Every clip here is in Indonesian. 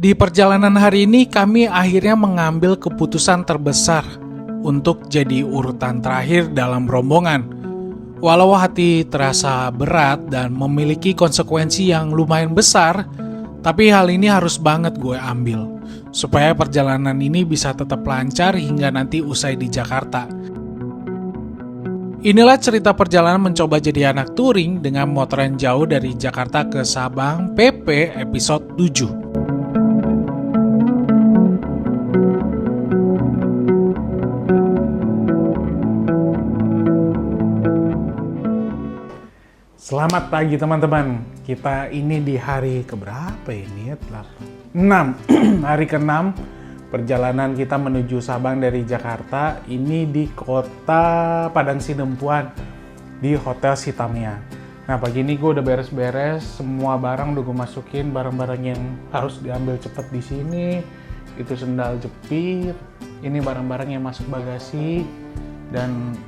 Di perjalanan hari ini kami akhirnya mengambil keputusan terbesar untuk jadi urutan terakhir dalam rombongan. Walau hati terasa berat dan memiliki konsekuensi yang lumayan besar, tapi hal ini harus banget gue ambil, supaya perjalanan ini bisa tetap lancar hingga nanti usai di Jakarta. Inilah cerita perjalanan mencoba jadi anak touring dengan motoran jauh dari Jakarta ke Sabang PP episode 7. Selamat pagi teman-teman. Kita ini di hari keberapa ini ya? 6. Hari ke-6 perjalanan kita menuju Sabang dari Jakarta. Ini di kota Padang Sidempuan di Hotel Sitamia. Nah pagi ini gue udah beres-beres, semua barang udah gue masukin, barang-barang yang harus diambil cepet di sini. Itu sendal jepit, ini barang-barang yang masuk bagasi. Dan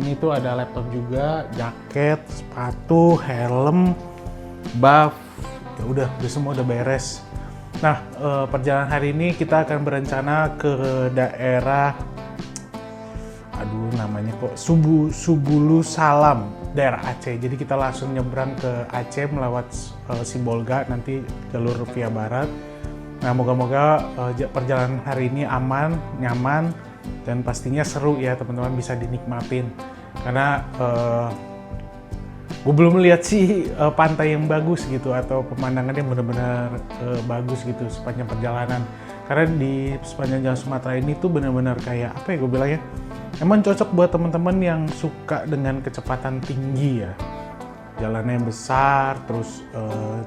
ini tuh ada laptop juga, jaket, sepatu, helm, buff, ya udah semua udah beres. Nah perjalanan hari ini kita akan berencana ke daerah, namanya kok Subulu Salam, daerah Aceh. Jadi kita langsung nyebrang ke Aceh melewat Sibolga, nanti jalur via barat. Nah moga-moga perjalanan hari ini aman, nyaman, dan pastinya seru ya teman-teman, bisa dinikmatin. Karena gue belum lihat sih pantai yang bagus gitu atau pemandangan yang benar-benar bagus gitu sepanjang perjalanan. Karena di sepanjang Jalan Sumatera ini tuh benar-benar kayak apa ya gue bilang ya, emang cocok buat teman-teman yang suka dengan kecepatan tinggi ya. Jalannya yang besar, terus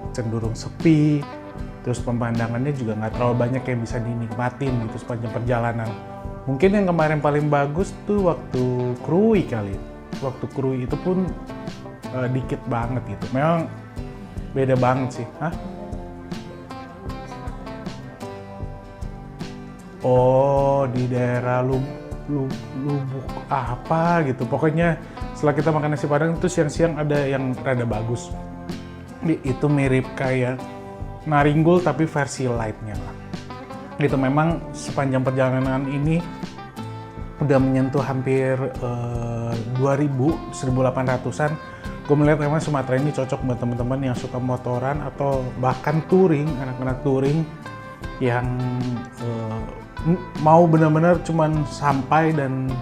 cenderung sepi, terus pemandangannya juga nggak terlalu banyak yang bisa dinikmatin gitu sepanjang perjalanan. Mungkin yang kemarin paling bagus tuh waktu Krui kali. Waktu Krui itu pun dikit banget gitu. Memang beda banget sih. Hah? Oh, di daerah Lubuk apa gitu. Pokoknya setelah kita makan nasi Padang itu siang-siang ada yang rada bagus. Itu mirip kayak Naringgul tapi versi light-nya lah. Gitu, memang sepanjang perjalanan ini udah menyentuh hampir 1800-an. Gue melihat memang Sumatera ini cocok buat teman-teman yang suka motoran atau bahkan touring, anak-anak touring yang mau benar-benar cuman sampai dan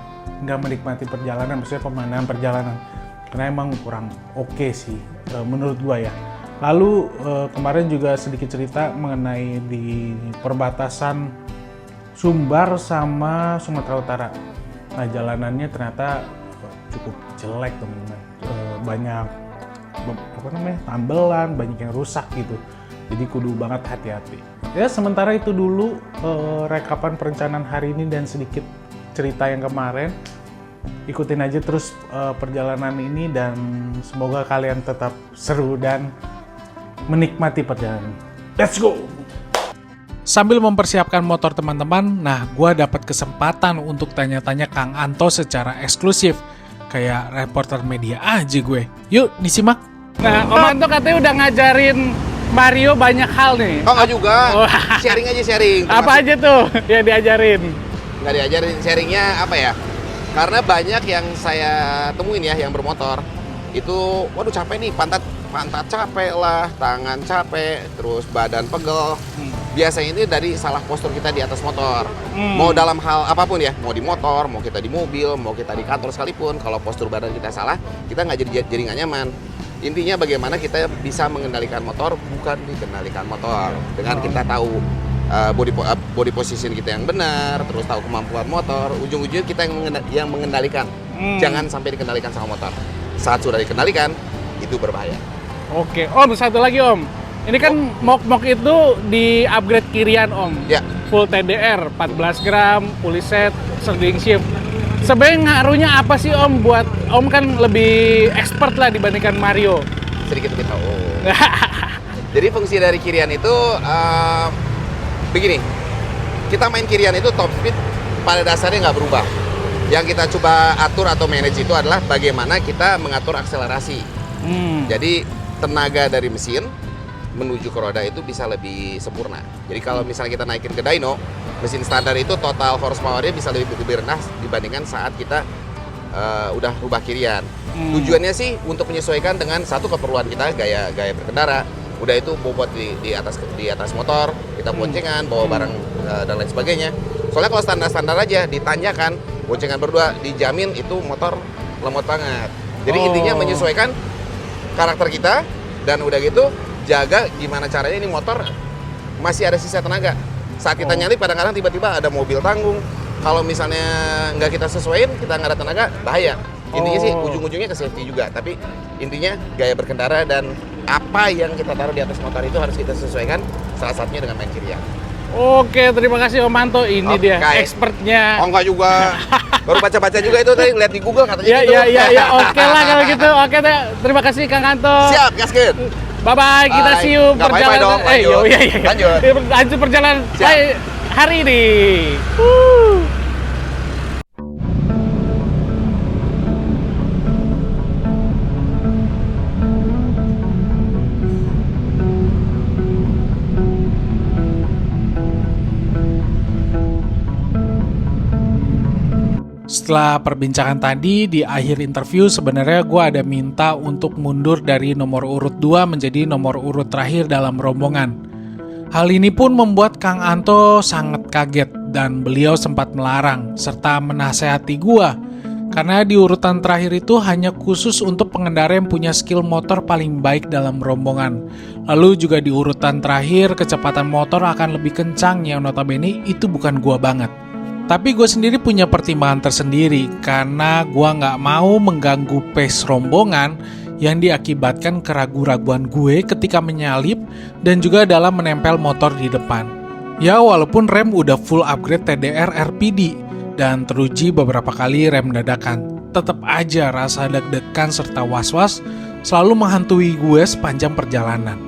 nggak menikmati perjalanan, maksudnya pemandangan perjalanan. Karena emang kurang oke sih menurut gue ya. Lalu kemarin juga sedikit cerita mengenai di perbatasan Sumbar sama Sumatera Utara. Nah jalanannya ternyata cukup jelek teman-teman. Banyak tambelan, banyak yang rusak gitu. Jadi kudu banget hati-hati. Ya sementara itu dulu rekapan perencanaan hari ini dan sedikit cerita yang kemarin. Ikutin aja terus perjalanan ini dan semoga kalian tetap seru dan menikmati perjalanan. Let's go! Sambil mempersiapkan motor teman-teman, nah gue dapat kesempatan untuk tanya-tanya Kang Anto secara eksklusif. Kayak reporter media aja gue. Yuk disimak. Nah, Om Anto katanya udah ngajarin Mario banyak hal nih. Oh nggak juga, sharing aja sharing. Apa aja tuh yang diajarin? Nggak diajarin, sharingnya apa ya? Karena banyak yang saya temuin ya yang bermotor, itu waduh capek nih, pantat capek lah, tangan capek, terus badan pegel. Biasanya ini dari salah postur kita di atas motor. Mau dalam hal apapun ya, mau di motor, mau kita di mobil, mau kita di kantor sekalipun, kalau postur badan kita salah, kita nggak jadi nggak nyaman. Intinya bagaimana kita bisa mengendalikan motor, bukan dikendalikan motor. Dengan kita tahu body position kita yang benar, terus tahu kemampuan motor, ujung-ujungnya kita yang mengendalikan. Jangan sampai dikendalikan sama motor. Saat sudah dikendalikan, itu berbahaya. Oke, Om, satu lagi Om. Ini kan mok-mok itu di upgrade kirian Om. Ya. Full TDR, 14 gram, fully set, sliding shift. Sebenarnya ngaruhnya apa sih Om buat Om kan lebih expert lah dibandingkan Mario? Sedikit lebih tahu. Jadi fungsi dari kirian itu begini. Kita main kirian itu top speed pada dasarnya nggak berubah. Yang kita coba atur atau manage itu adalah bagaimana kita mengatur akselerasi. Jadi tenaga dari mesin menuju ke roda itu bisa lebih sempurna. Jadi kalau misalnya kita naikin ke dyno, mesin standar itu total horsepower-nya bisa lebih rendah dibandingkan saat kita udah rubah kirian. Tujuannya sih untuk menyesuaikan dengan satu keperluan kita, gaya berkendara. Udah itu bobot di atas motor, kita boncengan, bawa barang dan lain sebagainya. Soalnya kalau standar aja ditanjakan, boncengan berdua dijamin itu motor lemot banget. Jadi intinya menyesuaikan karakter kita dan udah gitu jaga gimana caranya ini motor masih ada sisa tenaga. Saat kita nyalip kadang-kadang tiba-tiba ada mobil tanggung. Kalau misalnya nggak kita sesuaiin, kita nggak ada tenaga, bahaya. Intinya sih ujung-ujungnya ke safety juga, tapi intinya gaya berkendara dan apa yang kita taruh di atas motor itu harus kita sesuaikan, salah satunya dengan main kirian. Oke, terima kasih Om Manto. Ini dia expertnya. Oh enggak juga. Baru baca-baca juga itu tadi, lihat di Google katanya gitu. Iya. Oke lah kalau gitu. Oke, terima kasih Kang Anto. Siap, gaskeun. Bye-bye, kita see you perjalanan. Lanjut perjalanan hari ini. Setelah perbincangan tadi, di akhir interview sebenarnya gue ada minta untuk mundur dari nomor urut 2 menjadi nomor urut terakhir dalam rombongan. Hal ini pun membuat Kang Anto sangat kaget dan beliau sempat melarang serta menasehati gue. Karena di urutan terakhir itu hanya khusus untuk pengendara yang punya skill motor paling baik dalam rombongan. Lalu juga di urutan terakhir kecepatan motor akan lebih kencang yang notabene itu bukan gue banget. Tapi gue sendiri punya pertimbangan tersendiri karena gue nggak mau mengganggu pace rombongan yang diakibatkan keraguan-raguan gue ketika menyalip dan juga dalam menempel motor di depan. Ya walaupun rem udah full upgrade TDR RPD dan teruji beberapa kali rem dadakan, tetap aja rasa deg-degan serta was-was selalu menghantui gue sepanjang perjalanan.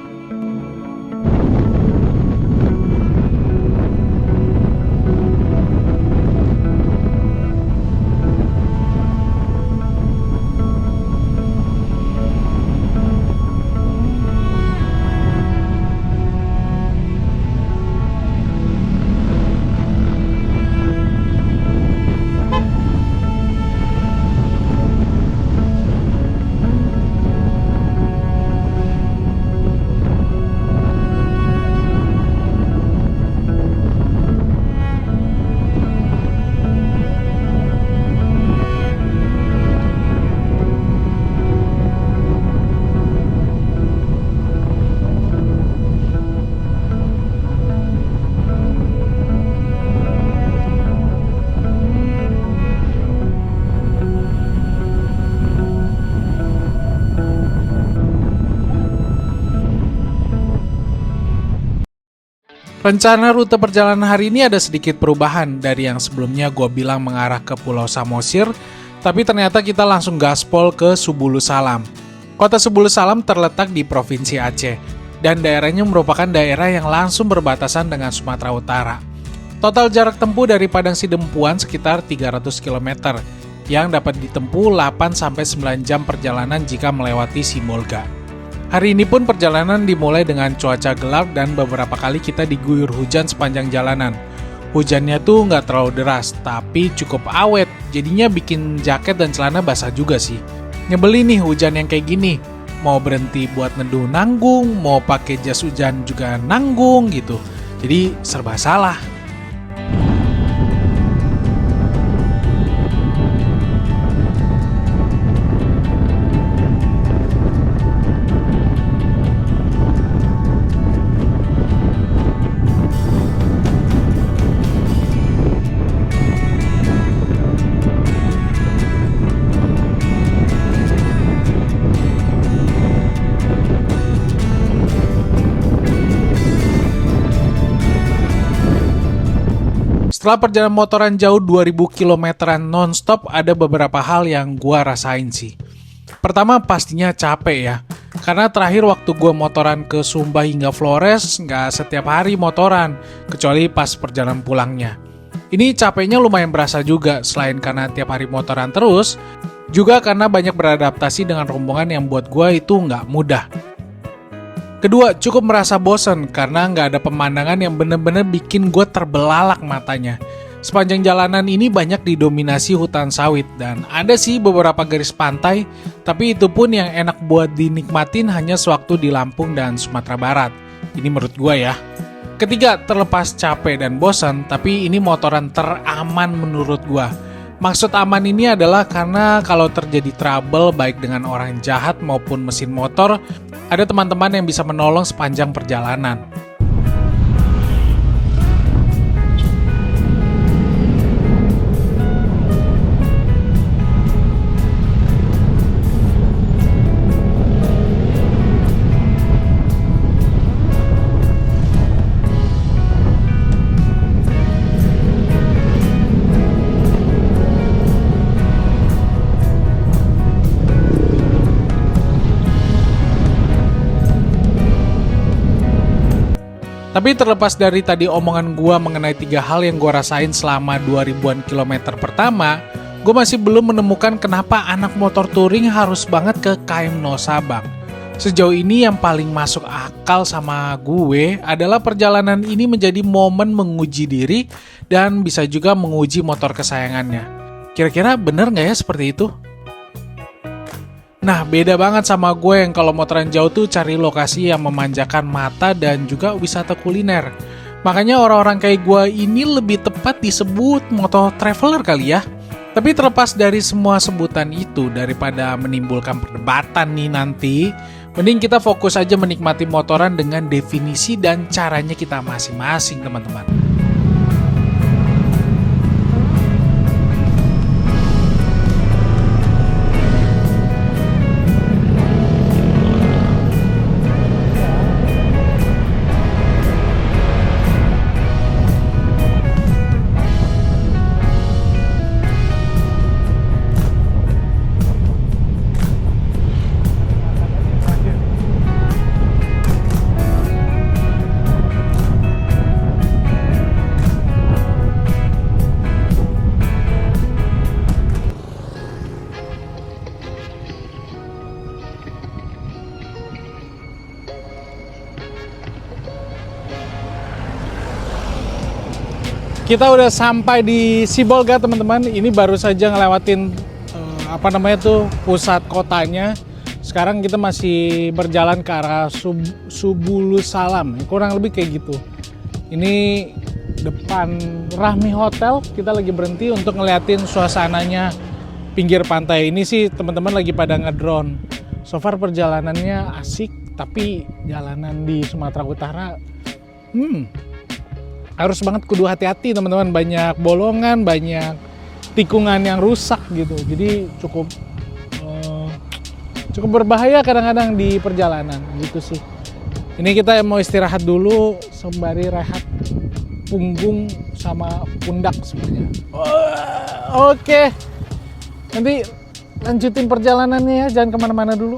Rencana rute perjalanan hari ini ada sedikit perubahan dari yang sebelumnya gue bilang mengarah ke Pulau Samosir, tapi ternyata kita langsung gaspol ke Subulus Salam. Kota Subulus Salam terletak di Provinsi Aceh, dan daerahnya merupakan daerah yang langsung berbatasan dengan Sumatera Utara. Total jarak tempuh dari Padang Sidempuan sekitar 300 km, yang dapat ditempuh 8-9 jam perjalanan jika melewati Simbolga. Hari ini pun perjalanan dimulai dengan cuaca gelap dan beberapa kali kita diguyur hujan sepanjang jalanan. Hujannya tuh nggak terlalu deras, tapi cukup awet, jadinya bikin jaket dan celana basah juga sih. Nyebelin nih hujan yang kayak gini. Mau berhenti buat neduh nanggung, mau pakai jas hujan juga nanggung gitu. Jadi serba salah. Setelah perjalanan motoran jauh 2000 kilometeran non-stop, ada beberapa hal yang gua rasain sih. Pertama pastinya capek ya, karena terakhir waktu gua motoran ke Sumba hingga Flores, nggak setiap hari motoran, kecuali pas perjalanan pulangnya. Ini capeknya lumayan berasa juga, selain karena tiap hari motoran terus, juga karena banyak beradaptasi dengan rombongan yang buat gua itu nggak mudah. Kedua, cukup merasa bosen karena nggak ada pemandangan yang bener-bener bikin gue terbelalak matanya. Sepanjang jalanan ini banyak didominasi hutan sawit dan ada sih beberapa garis pantai, tapi itu pun yang enak buat dinikmatin hanya sewaktu di Lampung dan Sumatera Barat. Ini menurut gue ya. Ketiga, terlepas capek dan bosan, tapi ini motoran teraman menurut gue. Maksud aman ini adalah karena kalau terjadi trouble baik dengan orang jahat maupun mesin motor, ada teman-teman yang bisa menolong sepanjang perjalanan. Tapi terlepas dari tadi omongan gue mengenai 3 hal yang gue rasain selama 2000-an kilometer pertama, gue masih belum menemukan kenapa anak motor touring harus banget ke KM No Sabang. Sejauh ini yang paling masuk akal sama gue adalah perjalanan ini menjadi momen menguji diri dan bisa juga menguji motor kesayangannya. Kira-kira bener nggak ya seperti itu? Nah, beda banget sama gue yang kalau motoran jauh tuh cari lokasi yang memanjakan mata dan juga wisata kuliner. Makanya orang-orang kayak gue ini lebih tepat disebut motor traveler kali ya. Tapi terlepas dari semua sebutan itu, daripada menimbulkan perdebatan nih nanti, mending kita fokus aja menikmati motoran dengan definisi dan caranya kita masing-masing, teman-teman. Kita udah sampai di Sibolga, teman-teman. Ini baru saja ngelewatin pusat kotanya. Sekarang kita masih berjalan ke arah Subulu Salam. Kurang lebih kayak gitu. Ini depan Rahmi Hotel. Kita lagi berhenti untuk ngeliatin suasananya pinggir pantai. Ini sih teman-teman lagi pada ngedrone. So far perjalanannya asik, tapi jalanan di Sumatera Utara harus banget kudu hati-hati, teman-teman. Banyak bolongan, banyak tikungan yang rusak gitu. Jadi cukup berbahaya kadang-kadang di perjalanan gitu sih. Ini kita mau istirahat dulu sembari rehat punggung sama pundak sebenarnya. Oke. Nanti lanjutin perjalanannya ya, jangan kemana-mana dulu.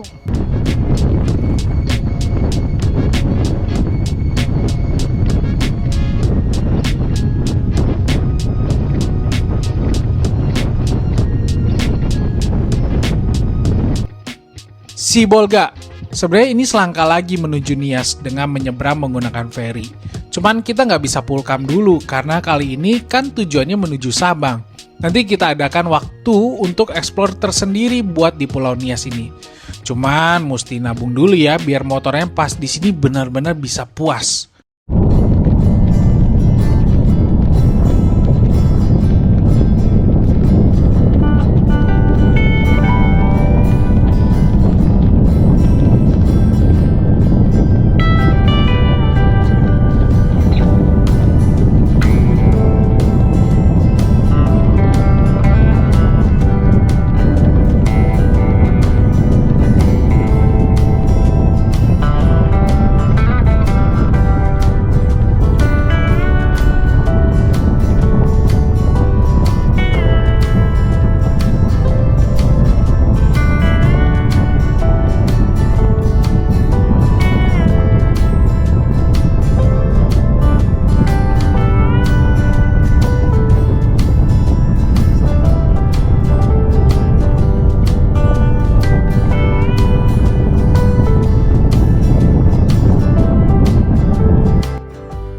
Sibolga. Sebenarnya ini selangkah lagi menuju Nias dengan menyeberang menggunakan feri. Cuman kita nggak bisa pulkam dulu karena kali ini kan tujuannya menuju Sabang. Nanti kita adakan waktu untuk eksplor tersendiri buat di Pulau Nias ini. Cuman mesti nabung dulu ya biar motornya pas di sini benar-benar bisa puas.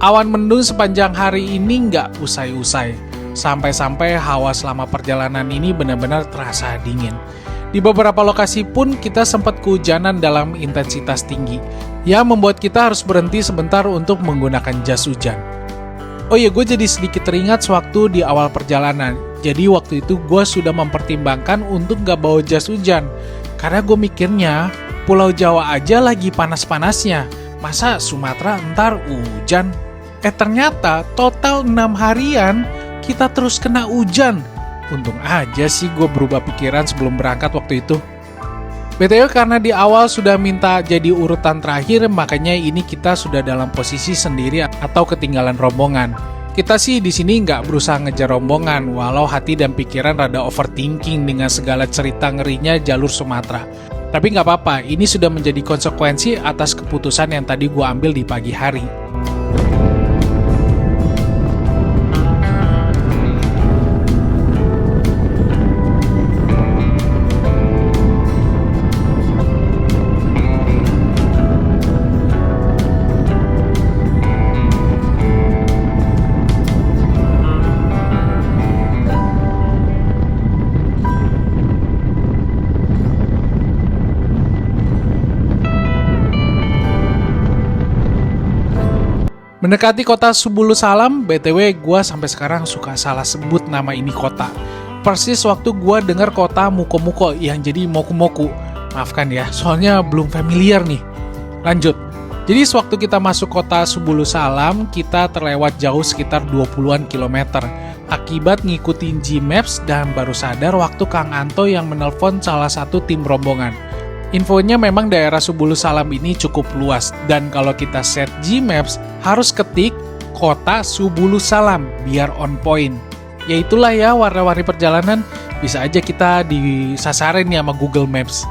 Awan mendung sepanjang hari ini nggak usai-usai. Sampai-sampai hawa selama perjalanan ini benar-benar terasa dingin. Di beberapa lokasi pun kita sempat kehujanan dalam intensitas tinggi, yang membuat kita harus berhenti sebentar untuk menggunakan jas hujan. Oh iya, gue jadi sedikit teringat sewaktu di awal perjalanan. Jadi waktu itu gue sudah mempertimbangkan untuk gak bawa jas hujan. Karena gue mikirnya, Pulau Jawa aja lagi panas-panasnya. Masa Sumatera ntar hujan? Ternyata total 6 harian kita terus kena hujan. Untung aja sih gue berubah pikiran sebelum berangkat waktu itu. BTW karena di awal sudah minta jadi urutan terakhir, makanya ini kita sudah dalam posisi sendiri atau ketinggalan rombongan. Kita sih di sini nggak berusaha ngejar rombongan, walau hati dan pikiran rada overthinking dengan segala cerita ngerinya jalur Sumatera. Tapi nggak apa-apa, ini sudah menjadi konsekuensi atas keputusan yang tadi gue ambil di pagi hari. Mendekati kota Subulu Salam, BTW gue sampai sekarang suka salah sebut nama ini kota. Persis waktu gue dengar kota Muko-Muko yang jadi Moku-Moku. Maafkan ya, soalnya belum familiar nih. Lanjut. Jadi sewaktu kita masuk kota Subulu Salam, kita terlewat jauh sekitar 20-an kilometer. Akibat ngikutin Gmaps dan baru sadar waktu Kang Anto yang menelpon salah satu tim rombongan. Infonya memang daerah Subulu Salam ini cukup luas, dan kalau kita set Gmaps harus ketik kota Subulu Salam biar on point. Ya itulah ya warna-warni perjalanan, bisa aja kita disasarin ya sama Google Maps.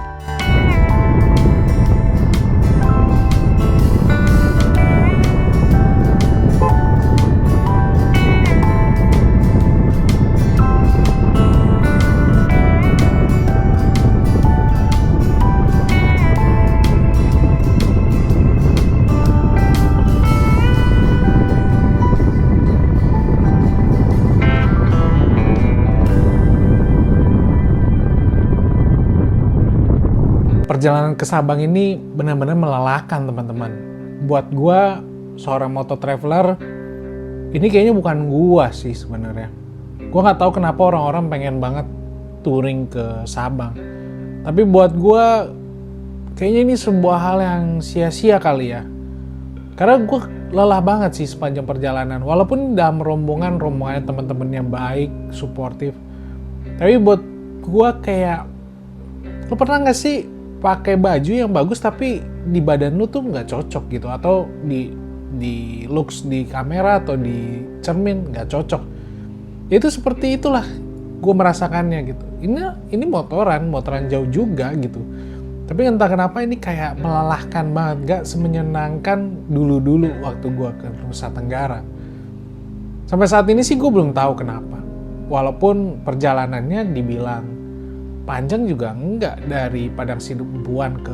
Perjalanan ke Sabang ini benar-benar melelahkan teman-teman. Buat gua seorang moto traveler, ini kayaknya bukan gua sih sebenarnya. Gua nggak tahu kenapa orang-orang pengen banget touring ke Sabang. Tapi buat gua kayaknya ini sebuah hal yang sia-sia kali ya. Karena gua lelah banget sih sepanjang perjalanan. Walaupun dalam rombongannya teman-teman yang baik, suportif. Tapi buat gua kayak, lo pernah nggak sih pakai baju yang bagus tapi di badan lu tuh nggak cocok gitu, atau di looks di kamera atau di cermin nggak cocok? Itu seperti itulah gue merasakannya gitu. Ini motoran jauh juga gitu, tapi entah kenapa ini kayak melelahkan banget, nggak semenyenangkan dulu waktu gue ke Nusa Tenggara. Sampai saat ini sih gue belum tahu kenapa, walaupun perjalanannya dibilang panjang juga enggak. Dari Padang Sidempuan ke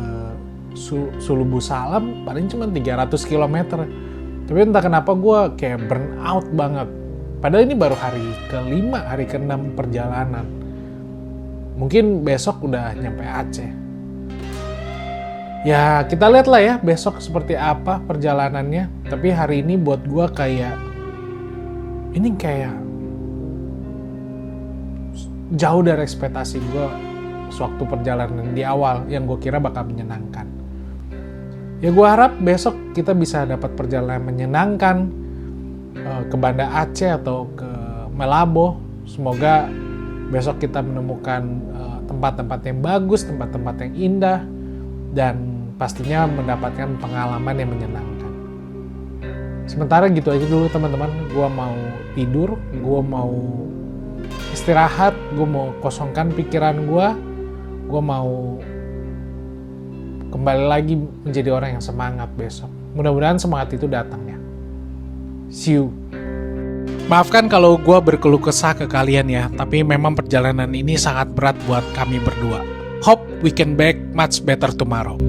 Sulubu Salam paling cuma 300 km. Tapi entah kenapa gue kayak burn out banget. Padahal ini baru hari ke-5, hari ke-6 perjalanan. Mungkin besok udah nyampe Aceh. Ya kita lihat lah ya besok seperti apa perjalanannya. Tapi hari ini buat gue kayak, ini kayak jauh dari ekspektasi gue sewaktu perjalanan di awal yang gue kira bakal menyenangkan. Ya gue harap besok kita bisa dapat perjalanan menyenangkan ke Banda Aceh atau ke Melabo. Semoga besok kita menemukan tempat-tempat yang bagus, tempat-tempat yang indah, dan pastinya mendapatkan pengalaman yang menyenangkan. Sementara gitu aja dulu teman-teman, gue mau tidur, gue mau istirahat, gue mau kosongkan pikiran gue mau kembali lagi menjadi orang yang semangat besok. Mudah-mudahan semangat itu datang ya. See you. Maafkan kalau gue berkeluh kesah ke kalian ya, tapi memang perjalanan ini sangat berat buat kami berdua. Hope we can back much better tomorrow.